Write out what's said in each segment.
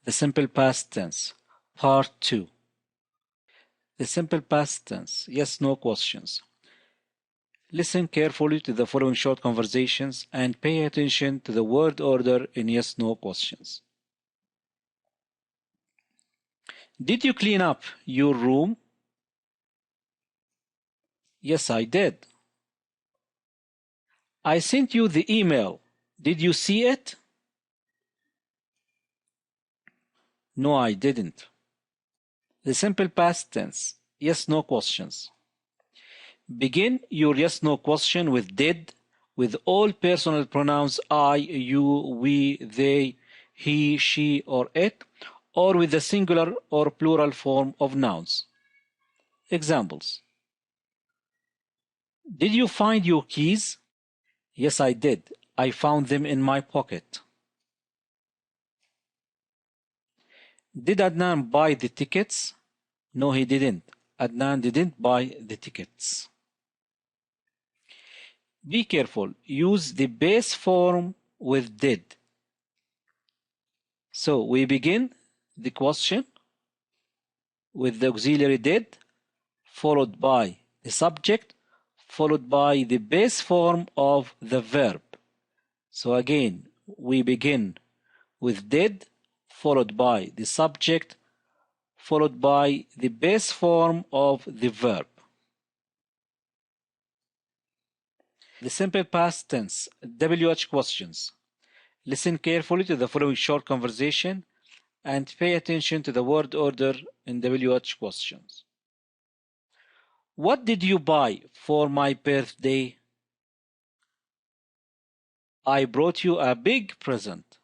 The simple past tense, part 2. The simple past tense, yes-no questions. Listen carefully to the following short conversations and pay attention to the word order in yes-no questions. Did you clean up your room? Yes, I did. I sent you the email. Did you see it? No, I didn't. The simple past tense, yes-no questions. Begin your yes-no question with did, with all personal pronouns I, you, we, they, he, she, or it, or with the singular or plural form of nouns. Examples. Did you find your keys? Yes, I did. I found them in my pocket. Did Adnan buy the tickets? No, he didn't. Adnan didn't buy the tickets. Be careful. Use the base form with did. So we begin the question with the auxiliary did, followed by the subject, followed by the base form of the verb. So again, we begin with did, followed by the subject, followed by the base form of the verb. The simple past tense, WH questions. Listen carefully to the following short conversation and pay attention to the word order in WH questions. What did you buy for my birthday? I brought you a big present.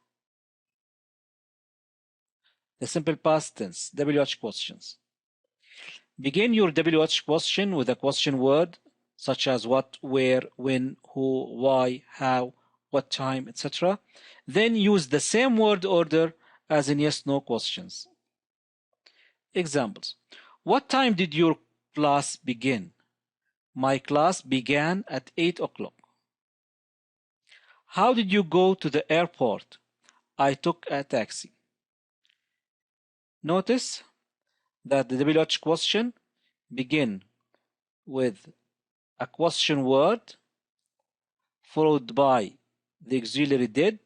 The simple past tense, WH questions. Begin your WH question with a question word such as what, where, when, who, why, how, what time, etc. Then use the same word order as in yes-no questions. Examples. What time did your class begin? My class began at 8 o'clock. How did you go to the airport? I took a taxi. Notice that the WH question begin with a question word followed by the auxiliary did,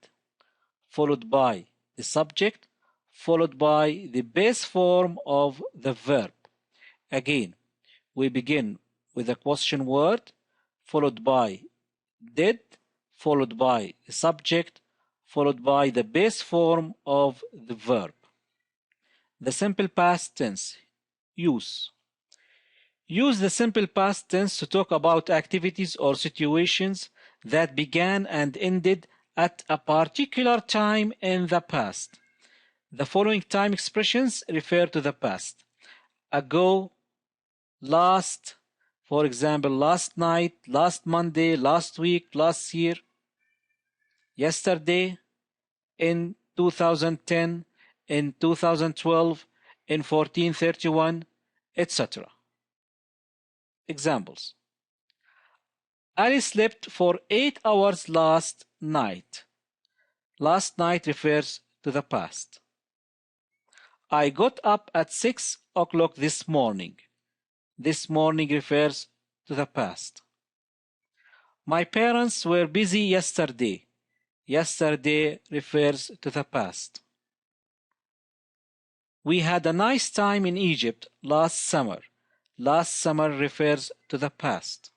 followed by the subject, followed by the base form of the verb. Again, we begin with a question word followed by did, followed by the subject, followed by the base form of the verb. The simple past tense, use. Use the simple past tense to talk about activities or situations that began and ended at a particular time in the past. The following time expressions refer to the past. Ago, last, for example, last night, last Monday, last week, last year, yesterday, in 2010, in 2012, in 1431, etc. Examples. Ali slept for 8 hours last night. Last night refers to the past. I got up at 6 o'clock this morning. This morning refers to the past. My parents were busy yesterday. Yesterday refers to the past. We had a nice time in Egypt last summer. Last summer refers to the past.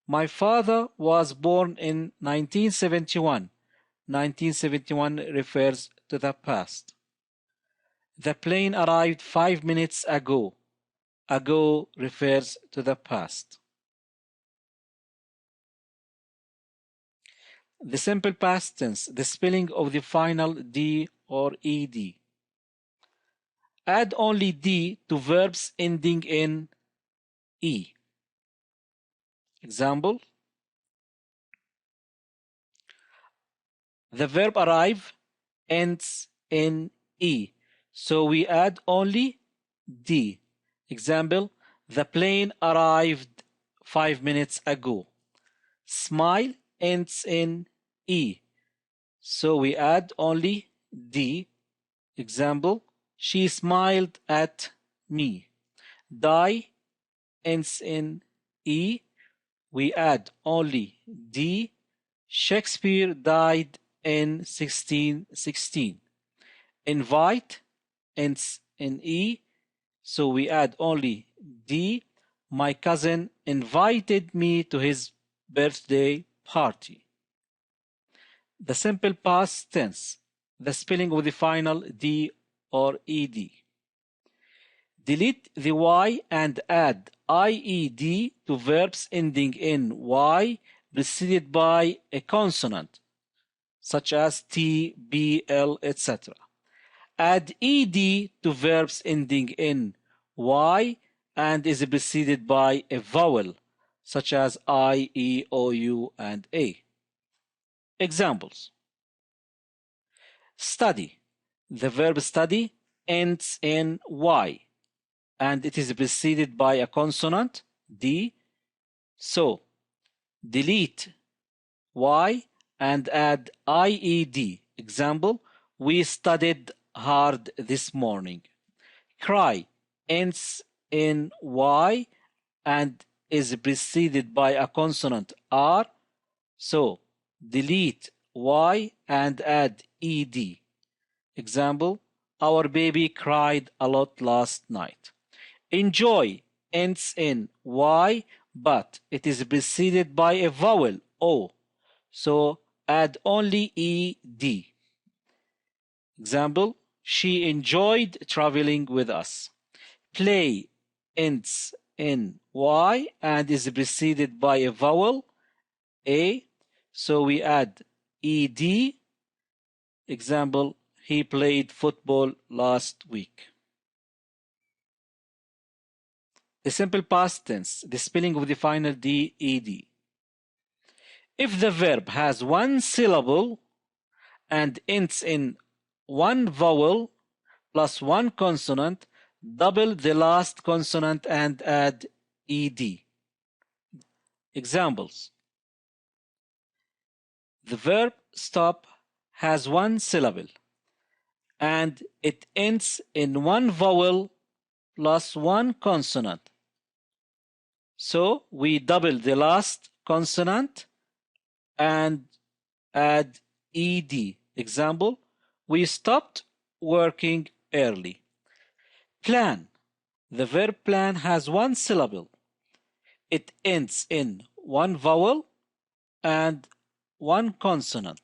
My father was born in 1971. 1971 refers to the past. The plane arrived 5 minutes ago. Ago refers to the past. The simple past tense, the spelling of the final D or ED. Add only D to verbs ending in E. Example. The verb arrive ends in E, so we add only D. Example, the plane arrived 5 minutes ago. Smile ends in E, so we add only D Example, she smiled at me. Die ends in E. We add only D. Shakespeare died in 1616. Invite ends in E. So we add only D. My cousin invited me to his birthday party. The simple past tense. The spelling of the final D or ED. Delete the Y and add IED to verbs ending in Y preceded by a consonant, such as T, B, L, etc. Add ED to verbs ending in Y and is preceded by a vowel, such as I, E, O, U, and A. Examples. Study. The verb study ends in Y and it is preceded by a consonant, D. So, delete Y and add IED. Example, we studied hard this morning. Cry ends in Y and is preceded by a consonant R. So, delete Y and add ED. Example, our baby cried a lot last night. Enjoy ends in Y, but it is preceded by a vowel O. So, add only ED. Example, she enjoyed traveling with us. Play ends in Y and is preceded by a vowel A. So we add ED. Example, he played football last week. The simple past tense, the spelling of the final D, ED. If the verb has one syllable and ends in one vowel plus one consonant, double the last consonant and add ED. Examples. The verb stop has one syllable and it ends in one vowel plus one consonant. So we double the last consonant and add ED. Example, we stopped working early. Plan. The verb plan has one syllable. It ends in one vowel and one consonant.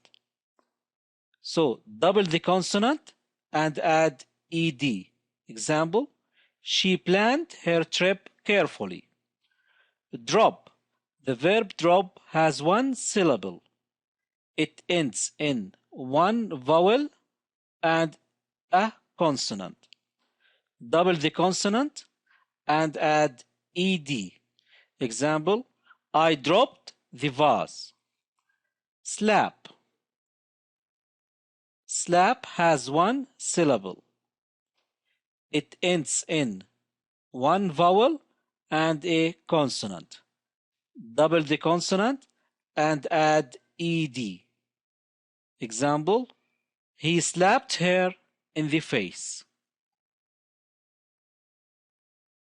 So double the consonant and add ED. Example, she planned her trip carefully. Drop. The verb drop has one syllable. It ends in one vowel and a consonant. Double the consonant and add ED. Example, I dropped the vase. Slap. Slap has one syllable. It ends in one vowel and a consonant. Double the consonant and add ED. Example, he slapped her in the face.